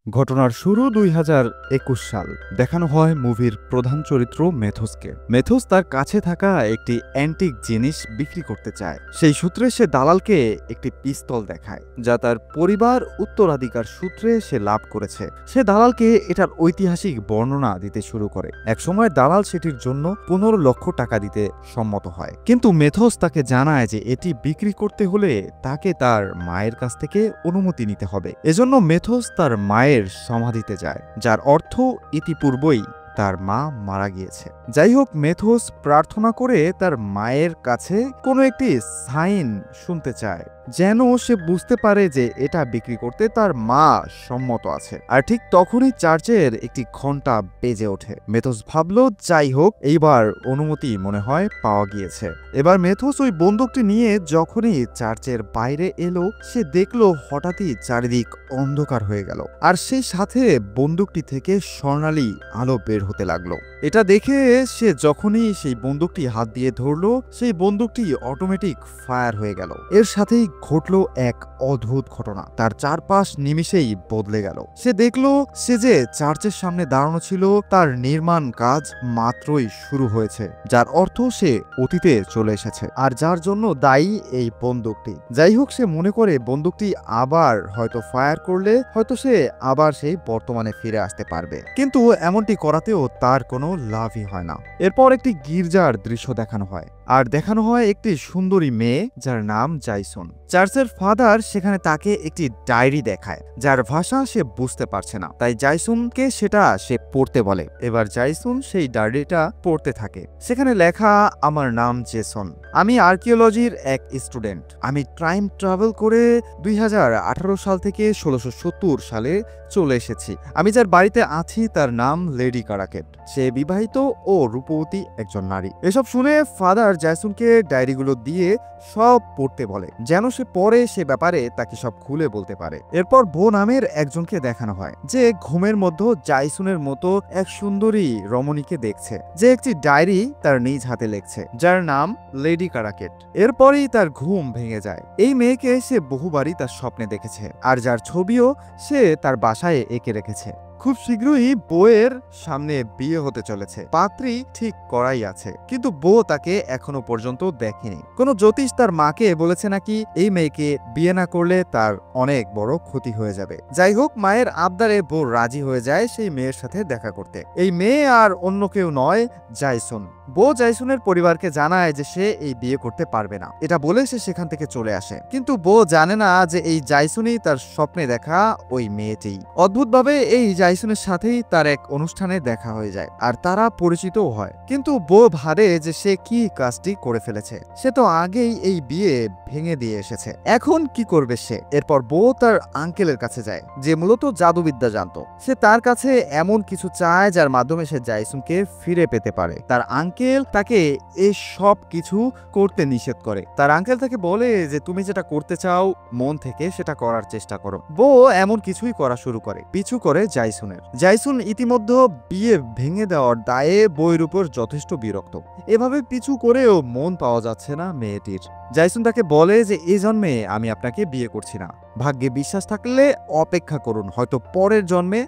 ঘটনার শুরু 2021 সাল। দেখানো হয় মুভির প্রধান চরিত্র মেথোসকে। মেথোস তার কাছে থাকা একটি অ্যান্টিক জিনিস বিক্রি করতে চায়। সেই সূত্রে সে দালালকে একটি পিস্তল দেখায়, যা তার পরিবার উত্তরাধিকার সূত্রে সে লাভ করেছে। সে দালালকে এটার ঐতিহাসিক বর্ণনা দিতে শুরু করে। একসময় দালাল সেটির জন্য 15 লক্ষ টাকা দিতে সম্মত হয়, কিন্তু মেথোস তাকে জানায় যে এটি বিক্রি করতে হলে তাকে তার মায়ের কাছ থেকে অনুমতি নিতে হবে। এজন্য মেথোস তার মায়ের সমাধিতে যায়, যার অর্থ ইতিপূর্বেই তার মা মারা গিয়েছে। যাই হোক, মেথোস প্রার্থনা করে তার মায়ের কাছে কোনো একটি সাইন শুনতে চায়, যেন সে বুঝতে পারে যে এটা বিক্রি করতে তার মা সম্মত আছে। আর ঠিক তখনই চার্চের একটি ঘন্টা বেজে ওঠে। মেথোস ভাবল, যাই হোক, এইবার অনুমতি মনে হয় পাওয়া গিয়েছে। এবার মেথোস ওই বন্দুকটি নিয়ে যখনই চার্চের বাইরে এলো, সে দেখলো হঠাৎই চারিদিক অন্ধকার হয়ে গেল, আর সেই সাথে বন্দুকটি থেকে স্বর্ণালী আলো বের হতে লাগলো। এটা দেখে সে যখনই সেই বন্দুকটি হাত দিয়ে ধরলো, সেই বন্দুকটি অটোমেটিক ফায়ার হয়ে গেল। এর সাথেই ঘটলো এক অদ্ভুত ঘটনা। তার চারপাশ নিমিষেই বদলে গেল। সে দেখলো সে যে চার্চের সামনে দাঁড়ানো ছিল, তার নির্মাণ কাজ মাত্রই শুরু হয়েছে, যার অর্থ সে অতীতে চলে এসেছে, আর যার জন্য দায়ী এই বন্দুকটি। যাই হোক, সে মনে করে বন্দুকটি আবার হয়তো ফায়ার করলে হয়তো সে আবার সেই বর্তমানে ফিরে আসতে পারবে, কিন্তু এমনটি করাতেও তার কোনো লাভই হয় না। এরপর একটি গির্জার দৃশ্য দেখানো হয়, আর দেখানো হয় একটি সুন্দরী মেয়ে যার নাম জাইসন। চার্চের ফাদার সেখানে তাকে একটি ডায়েরি দেখায়, যার ভাষা সে বুঝতে পারছে না, তাই জাইসনকে সেটা সে পড়তে বলে। এবার জাইসন সেই ডায়েরিটা পড়তে থাকে। সেখানে লেখা, আমার নাম জেসন, আমি আর্কিওলজির এক স্টুডেন্ট। আমি টাইম ট্রাভেল করে 2018 সাল থেকে 1670 সালে চলে এসেছি। আমি যার বাড়িতে আছি তার নাম লেডি কারাকেট। সে বিবাহিত ও রূপবতী একজন নারী। এসব শুনে ফাদার জাইসনকে ডায়েরিগুলো দিয়ে সব পড়তে বলে, যেন সে পরে সে ব্যাপারে তাকে সব খুলে বলতে পারে। এরপর বো নামের একজনকে দেখানো হয়, যে ঘুমের মধ্যে জাইসনের মতো এক সুন্দরী রমণীকে দেখছে, যে একটি ডায়েরি তার নিজ হাতে লিখছে, যার নাম লেডি কারাকেট। এরপরেই তার ঘুম ভেঙে যায়। এই মেয়েকে সে বহুবারই তার স্বপ্নে দেখেছে, আর যার ছবিও সে তার বাসায় এঁকে রেখেছে। খুব শীঘ্রই বউয়ের সামনে বিয়ে হতে চলেছে। পাত্রী ঠিক করাই আছে, কিন্তু বউ তাকে এখনো পর্যন্ত দেখেনি। কোনো জ্যোতিষ তার মাকে বলেছে নাকি এই মেয়েকে বিয়ে না করলে তার অনেক বড় ক্ষতি হয়ে যাবে। যাই হোক, মায়ের আবদারে বউ রাজি হয়ে যায় সেই মেয়ের সাথে দেখা করতে। এই মেয়ে আর অন্য কেউ নয়, জাইসন। বউ জাইসনের পরিবারকে জানায় যে সে এই বিয়ে করতে পারবে না। এটা বলে সে সেখান থেকে চলে আসে, কিন্তু বউ জানে না যে এই জাইসনই তার স্বপ্নে দেখা ওই মেয়েটি। অদ্ভুতভাবে এই জাইসনের সাথেই তার এক অনুষ্ঠানে দেখা হয়ে যায়, আর তারা পরিচিতও হয়। কিন্তু বউ ভাবে যে সে কি কাজটি করে ফেলেছে। সে তো আগেই এই বিয়ে ভেঙে দিয়ে এসেছে, এখন কি করবে সে? এরপর বউ তার আঙ্কেলের কাছে যায়, যে মূলত জাদুবিদ্যা জানতো। সে তার কাছে এমন কিছু চায় যার মাধ্যমে সে জাইসনকে ফিরে পেতে পারে। তার আঙ্কেল তাকে এই সব কিছু করতে নিষেধ করে। তার আঙ্কেল তাকে বলে যে তুমি যেটা করতে চাও মন থেকে সেটা করার চেষ্টা করো। বউ এমন কিছুই করা শুরু করে, পিছু করে জাইসনের। জাইসন ইতিমধ্যে বিয়ে ভেঙে দেওয়ার দায়ে বউয়ের উপর যথেষ্ট বিরক্ত। এভাবে পিছু করেও মন পাওয়া যাচ্ছে না মেয়েটির। জাইসন তাকে বলে যে এই জন্মে আমি আপনাকে বিয়ে করছি না, ভাগ্যে বিশ্বাস থাকলে অপেক্ষা করুন, হয়তো পরের জন্মে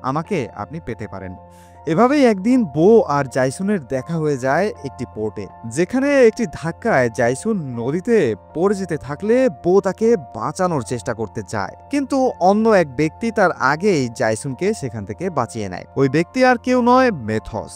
আমাকে আপনি পেতে পারেন। এভাবেই একদিন বউ আর জাইসনের দেখা হয়ে যায় একটি পোর্টে, যেখানে একটি ধাক্কায় জাইসন নদীতে পড়ে যেতে থাকলে বউ তাকে বাঁচানোর চেষ্টা করতে যায়, কিন্তু অন্য এক ব্যক্তি তার আগেই জাইসনকে সেখান থেকে বাঁচিয়ে নেয়। ওই ব্যক্তি আর কেউ নয়, মেথোস।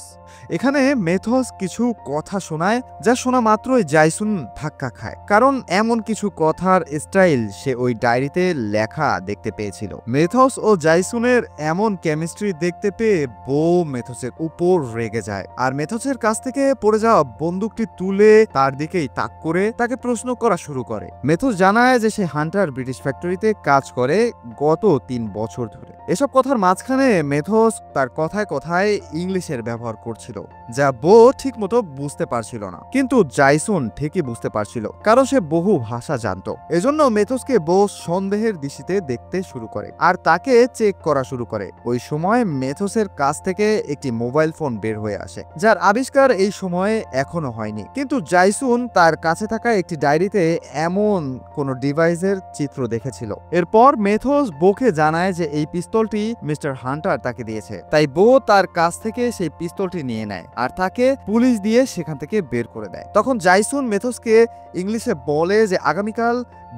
এখানে মেথোস কিছু কথা শোনায়, যা শোনা মাত্রই জাইসন ধাক্কা খায়, কারণ এমন কিছু কথার স্টাইল সে ওই ডায়েরিতে লেখা দেখতে পেয়েছিল। মেথোস ও জাইসনের এমন কেমিস্ট্রি দেখতে পেয়ে বউ মেথোসের উপর রেগে যায়, আর মেথোসের কাছ থেকে পড়ে যাওয়া বন্দুকটি তুলে তার দিকেই তাক করে তাকে প্রশ্ন করা শুরু করে। মেথোস জানায় যে সে হান্টার ব্রিটিশ ফ্যাক্টরিতে কাজ করে গত 3 বছর ধরে। এসব কথার মাঝখানে মেথোস তার কথায় কথায় ইংলিশের ব্যবহার করছিল, যা বউ ঠিক মতো বুঝতে পারছিল না, কিন্তু জাইসন ঠিকই বুঝতে পারছিল, কারণ সে বহু ভাষা জানতো। এজন্য মেথোসকে বউ সন্দেহের দৃষ্টিতে দেখতে শুরু করে আর তাকে চেক করা শুরু করে। ওই সময় মেথোসের কাছ থেকে একটি মোবাইল ফোন বের হয়ে আসে, যার আবিষ্কার এই সময়ে এখনো হয়নি। কিন্তু জাইসুন তার কাছে থাকা একটি ডায়েরিতে এমন কোনো ডিভাইসের চিত্র দেখেছিল। এরপর মেথোস বোকে জানায় যে এই পিস্তলটি মিস্টার হান্টার তাকে দিয়েছে। তাই বো তার কাছ থেকে সেই পিস্তলটি নিয়ে নেয় আর তাকে পুলিশ দিয়ে সেখান থেকে বের করে দেয়। তখন জাইসুন মেথোসকে ইংলিশে বলে যে আগামীকাল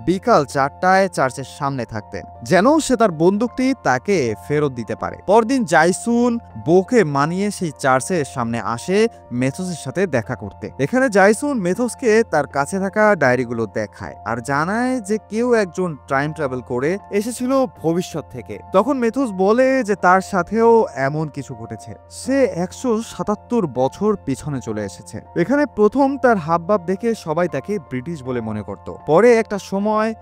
বিকাল 4টায় চার্চের সামনে থাকতে, যেন সে তার বন্দুকটি তাকে ফেরত দিতে পারে। পরদিন জাইসুন বোকে মানিয়ে সেই চার্চের সামনে আসে মেথোসের সাথে দেখা করতে। এখানে জাইসুন মেথোসকে তার কাছে থাকা ডায়েরিগুলো দেখায় আর জানায় যে কেউ একজন টাইম ট্রাভেল করে এসেছিল ভবিষ্যৎ থেকে। তখন মেথোস বলে যে তার সাথেও এমন কিছু ঘটেছে, সে 177 বছর পিছনে চলে এসেছে। এখানে প্রথম তার হাবভাব দেখে সবাই তাকে ব্রিটিশ বলে মনে করত। পরে একটা সময়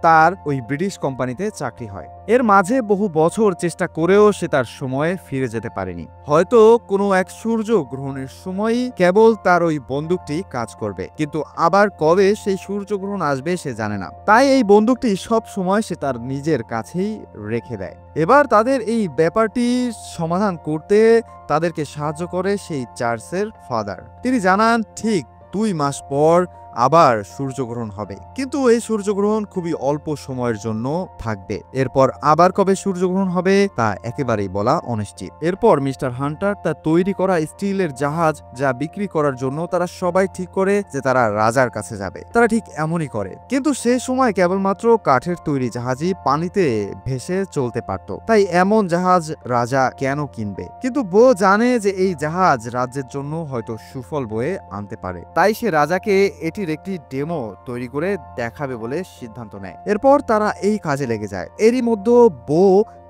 তার ওই ব্রিটিশ কোম্পানিতে চাকরি হয়। এর মাঝে বহু বছর চেষ্টা করেও সে তার সময়ে ফিরে যেতে পারেনি। হয়তো কোনো এক সূর্য গ্রহণের সময়ই কেবল তার ওই বন্দুকটি কাজ করবে, কিন্তু আবার কবে সেই সূর্যগ্রহণ আসবে সে জানে না। তাই এই বন্দুকটি সব সময় সে তার নিজের কাছেই রেখে দেয়। এবার তাদের এই ব্যাপারটি সমাধান করতে তাদেরকে সাহায্য করে সেই চার্চের ফাদার। তিনি জানান ঠিক 2 মাস পর আবার সূর্যগ্রহণ হবে, কিন্তু এই সূর্যগ্রহণ খুবই অল্প সময়ের জন্য থাকবে। এরপর আবার কবে সূর্যগ্রহণ হবে তা একেবারেই বলা অনিশ্চিত। এরপর মিস্টার হান্টার তার তৈরি করা স্টিলের জাহাজ যা বিক্রি করার জন্য তারা সবাই ঠিক করে যে তারা রাজার কাছে যাবে। তারা ঠিক এমনই করে, কিন্তু সে সময় কেবলমাত্র কাঠের তৈরি জাহাজই পানিতে ভেসে চলতে পারত। তাই এমন জাহাজ রাজা কেন কিনবে? কিন্তু বো জানে যে এই জাহাজ রাজ্যের জন্য হয়তো সুফল বয়ে আনতে পারে। তাই সে রাজাকে এটির একটি ডেমো তৈরি করে দেখাবে বলে সিদ্ধান্ত নেয়। এরপর তারা এই কাজে লেগে যায়। এরই মধ্যে বো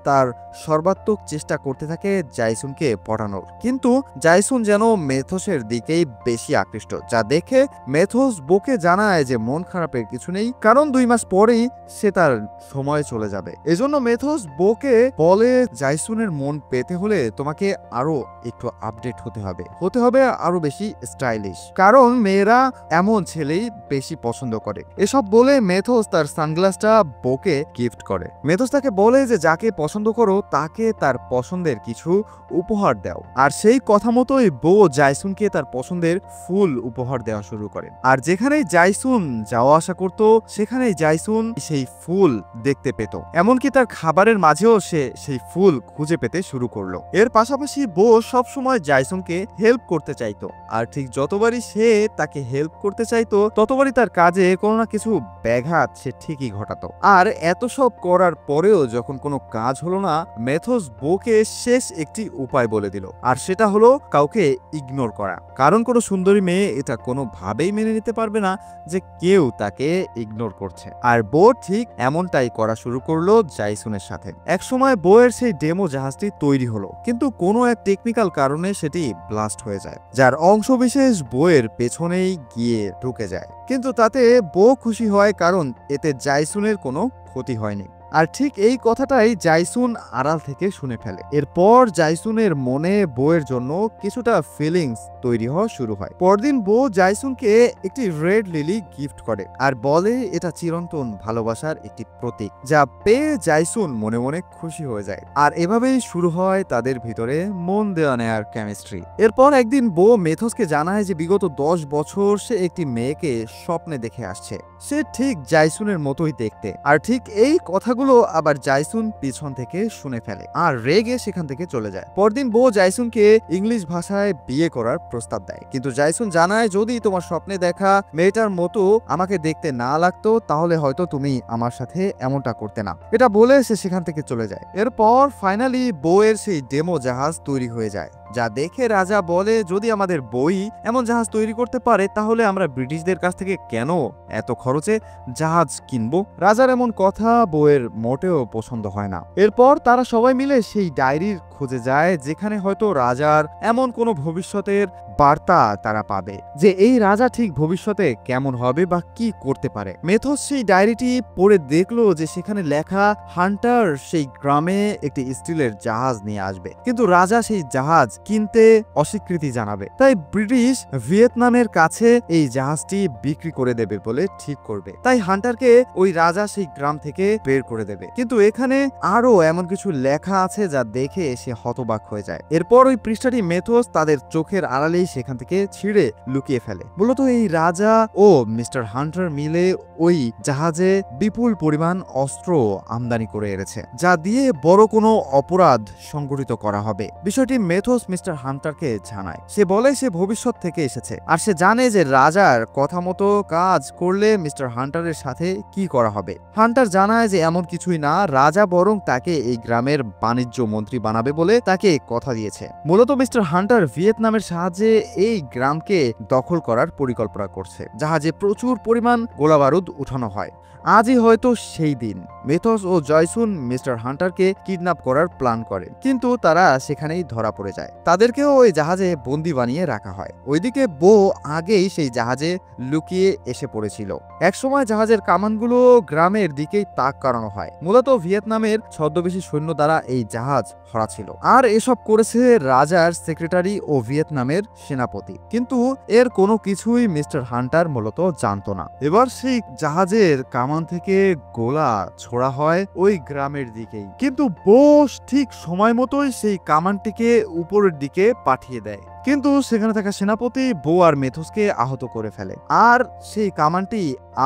তার সর্বাত্মক চেষ্টা করতে থাকে জাইসুনকে পটানোর, কিন্তু জাইসুন যেন মেথোসের দিকেই বেশি আকৃষ্ট, যা দেখে মেথোস বোকে জানায় যে মন খারাপের কিছু নেই, কারণ 2 মাস পরেই সে তার সময় চলে যাবে। এজন্য মেথোস বোকে বলে জাইসুনের মন পেতে হলে তোমাকে আরো একটু আপডেট হতে হবে আরো বেশি স্টাইলিশ, কারণ মেয়েরা এমন ছেলেই বেশি পছন্দ করে। এসব বলে মেথোস তার সানগ্লাসটা বোকে গিফট করে। মেথোস তাকে বলে যে যাকে পছন্দ করো তাকে তার পছন্দের কিছু উপহার দাও, আর সেই কথা মতোই বো জাইসুনকে তার পছন্দের ফুল উপহার দেওয়া শুরু করে। আর যেখানেই জাইসুন যাওয়া আসা করত সেখানেই জাইসুন সেই ফুল দেখতে পেত, এমনকি তার খাবারের মাঝেও সে সেই ফুল খুঁজে পেতে শুরু করলো। এর পাশাপাশি বো সবসময় জাইসুনকে হেল্প করতে চাইতো, আর ঠিক যতবারই সে তাকে হেল্প করতে চাইতো ততবারই তার কাজে কোনো না কিছু ব্যাঘাত সে ঠিকই ঘটাতো। আর এত সব করার পরেও যখন কোনো কাজ হলো না, মেথোস বোকে শেষ একটি উপায় বলে দিল, আর সেটা হলো কাউকে ইগনোর করা। কারণ কোনো সুন্দরী মেয়ে এটা কোনোভাবেই মেনে নিতে পারবে না যে কেউ তাকে ইগনোর করছে। আর বো ঠিক এমনটাই করা শুরু করলো জাইসুনের সাথে। একসময় বইয়ের সেই ডেমো জাহাজটি তৈরি হলো, কিন্তু কোনো এক টেকনিক্যাল কারণে সেটি ব্লাস্ট হয়ে যায়, যার অংশবিশেষ বইয়ের পেছনেই গিয়ে ঢুকে যায়। কিন্তু তাতে বো খুশি হয়, কারণ এতে জাইসুনের কোনো ক্ষতি হয়নি। আর ঠিক এই কথাটাই জাইসুন আড়াল থেকে শুনে ফেলে। এরপর জাইসুনের মনে বউয়ের জন্য কিছুটা ফিলিংস তৈরি হওয়া শুরু হয়। পরদিন বউ জাইসুনকে একটি রেড লিলি গিফট করে আর বলে এটা চিরন্তন ভালোবাসার একটি প্রতীক, যা পেয়ে জাইসুন মনে মনে খুশি হয়ে যায়। আর এভাবেই শুরু হয় তাদের ভিতরে মন দেওয়া নেয়ার কেমিস্ট্রি। এরপর একদিন বউ মেথোসকে জানায় যে বিগত 10 বছর সে একটি মেয়েকে স্বপ্নে দেখে আসছে, সে ঠিক জাইসুনের মতোই দেখতে। আর ঠিক এই কথাগুলো আবার জাইসুন পিছন থেকে শুনে ফেলে আর রেগে সেখান থেকে চলে যায়। পরদিন বউ জাইসুনকে ইংলিশ ভাষায় বিয়ে করার প্রস্তাব দেয়, কিন্তু জাইসুন জানায় যদি তোমার স্বপ্নে দেখা মেয়েটার মতো আমাকে দেখতে না লাগতো তাহলে হয়তো তুমি আমার সাথে এমনটা করতে না। এটা বলে সে সেখান থেকে চলে যায়। এরপর ফাইনালি বউয়ের সেই ডেমো জাহাজ তৈরি হয়ে যায়, যা দেখে রাজা বলে যদি আমাদের বই এমন জাহাজ তৈরি করতে পারে তাহলে আমরা ব্রিটিশদের কাছ থেকে কেন এত খরচে জাহাজ কিনবো। রাজার এমন কথা বউয়ের মোটেও পছন্দ হয় না। এরপর তারা সবাই মিলে সেই ডায়েরির খুঁজে যায়, যেখানে হয়তো রাজার এমন কোনো ভবিষ্যতের বার্তা তারা পাবে, যে এই রাজা ঠিক ভবিষ্যতে কেমন হবে বা কি করতে পারে। মেথোস সেই ডায়েরিটি পড়ে দেখলো যে সেখানে লেখা হান্টার সেই গ্রামে একটি স্টিলের জাহাজ নিয়ে আসবে, কিন্তু রাজা সেই জাহাজ কিনতে অস্বীকৃতি জানাবে। তাই ব্রিটিশ ভিয়েতনামের কাছে এই জাহাজটি বিক্রি করে দেবে বলে ঠিক করবে। তাই হান্টারকে ওই রাজা সেই গ্রাম থেকে বের করে দেবে। কিন্তু এখানে আরো এমন কিছু লেখা আছে যা দেখে সে সে হতবাক হয়ে যায়। এরপর ওই পৃষ্ঠাটি মেথোস তাদের চোখের আড়ালেই সেখান থেকে ছিঁড়ে লুকিয়ে ফেলে। মূলত এই রাজা ও মিস্টার হান্টার মিলে ওই জাহাজে বিপুল পরিমাণ অস্ত্র আমদানি করে এনেছে, যা দিয়ে বড় কোনো অপরাধ সংগঠিত করা হবে। বিষয়টি মেথোস মিস্টার হান্টারকে জানায়। সে বলে সে ভবিষ্যৎ থেকে এসেছে, আর সে জানে যে রাজার কথা মতো কাজ করলে মিস্টার হান্টারের সাথে কি করা হবে। হান্টার জানায় যে এমন কিছুই না, রাজা বরং তাকে এই গ্রামের বাণিজ্য মন্ত্রী বানাবে বলে তাকে কথা দিয়েছে। মূলত মিস্টার হান্টার ভিয়েতনামের সাহায্যে এই গ্রামকে দখল করার পরিকল্পনা করছে। জাহাজে প্রচুর পরিমাণ গোলাবারুদ উঠানো হয়। আজই হয়তো সেই দিন। মেথোস ও জয়সুন মিস্টার হান্টারকে কিডন্যাপ করার প্ল্যান করে, কিন্তু তারা সেখানেই ধরা পড়ে যায়। তাদেরকেও ওই জাহাজে বন্দি বানিয়ে রাখা হয়। ওইদিকে বো আগেই সেই জাহাজে লুকিয়ে এসে পড়েছিল। একসময় জাহাজের কামানগুলো গ্রামের দিকেই তাক করানো হয়। মূলত ভিয়েতনামের ছদ্মবেশী সৈন্য দ্বারা এই জাহাজ ধরা ছিল, আর এসব করেছে রাজার সেক্রেটারি ও ভিয়েতনামের সেনাপতি। কিন্তু এর কোনো কিছুই মিস্টার হান্টার মূলত জানতো না। এবার সেই জাহাজের কামান থেকে গোলা ছোড়া হয় ওই গ্রামের দিকেই, কিন্তু বোস ঠিক সময় মতোই সেই কামানটিকে উপরের দিকে পাঠিয়ে দেয়। কিন্তু সেখানে থাকা সেনাপতি বো আর মেথোসকে আহত করে ফেলে, আর সেই কামানটি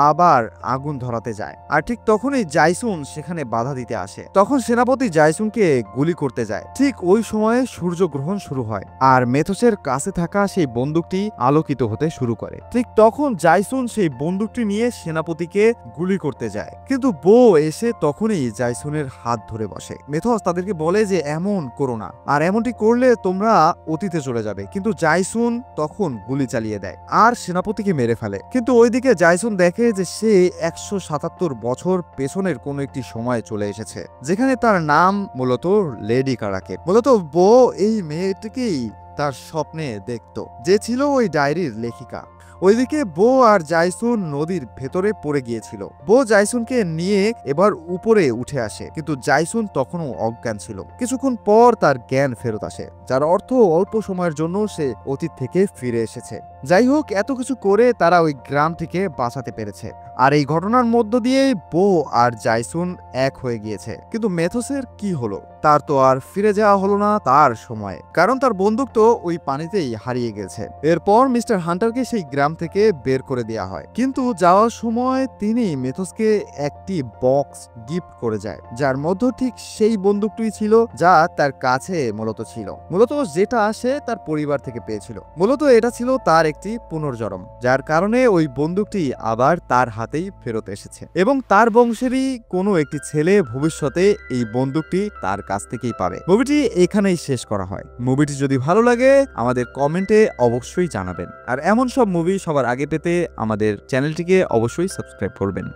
আবার আগুন ধরাতে যায়। আর ঠিক তখনই জাইসুন সেখানে বাধা দিতে আসে। তখন সেনাপতি জাইসুনকে গুলি করতে যায়। ঠিক ওই সময়ে সূর্যগ্রহণ শুরু হয়, আর মেথোসের কাছে থাকা সেই বন্দুকটি আলোকিত হতে শুরু করে। ঠিক তখন জাইসুন সেই বন্দুকটি নিয়ে সেনাপতিকে গুলি করতে যায়, কিন্তু বো এসে তখনই জাইসুনের হাত ধরে বসে। মেথোস তাদেরকে বলে যে এমন করো না, আর এমনটি করলে তোমরা অতীতে চলে যাবে। কিন্তু জাইসুন তখন গুলি চালিয়ে দেয় আর সেনাপতিকে মেরে ফেলে। কিন্তু ওইদিকে জাইসুন দেখে যে সে 177 বছর পেছনের কোন একটি সময় চলে এসেছে, যেখানে তার নাম মূলত লেডি কারাকে। মূলত বো এই মেয়েটিকেই তার স্বপ্নে দেখত, যে ছিল ওই ডায়েরির লেখিকা। ওইদিকে বো আর জাইসুন নদীর ভেতরে পড়ে গিয়েছিল। বো জাইসুনকে নিয়ে এবার উপরে উঠে আসে, কিন্তু জাইসুন তখনও অজ্ঞান ছিল। কিছুক্ষণ পর তার জ্ঞান ফেরত আসে, যার অর্থ অল্প সময়ের জন্য সে অতীত থেকে ফিরে এসেছে। যাই হোক, এত কিছু করে তারা ওই গ্রাম থেকে বাঁচাতে পেরেছে। আর এই ঘটনার মধ্য দিয়ে বো আর জাইসুন এক হয়ে গিয়েছে। কিন্তু মেথোসের কি হলো? তার তো আর ফিরে যাওয়া হলো না তার সময়ে, কারণ তার বন্দুক তো ওই পানিতেই হারিয়ে গেছে। এরপর মিস্টার হান্টারকে সেই গ্রাম থেকে বের করে দেওয়া হয়, কিন্তু যাওয়ার সময় তিনি মেথোসকে একটি বক্স গিফট করে যায়, যার মধ্যে ঠিক সেই বন্দুকটি ছিল যা তার কাছে মূলত ছিল, মূলত যেটা সে তার পরিবার থেকে পেয়েছিল। মূলত এটা ছিল তার একটি পুনর্জন্ম, যার কারণে ওই বন্দুকটি আবার তার হাতেই ফেরত এসেছে, এবং তার বংশেরই কোনো একটি ছেলে ভবিষ্যতে এই বন্দুকটি তার কাছ থেকেই পাবে। মুভিটি এখানেই শেষ করা হয়। মুভিটি যদি ভালো লাগে আমাদের কমেন্টে অবশ্যই জানাবেন, আর এমন সব মুভি সবার আগে পেতে আমাদের চ্যানেলটিকে অবশ্যই সাবস্ক্রাইব করবেন।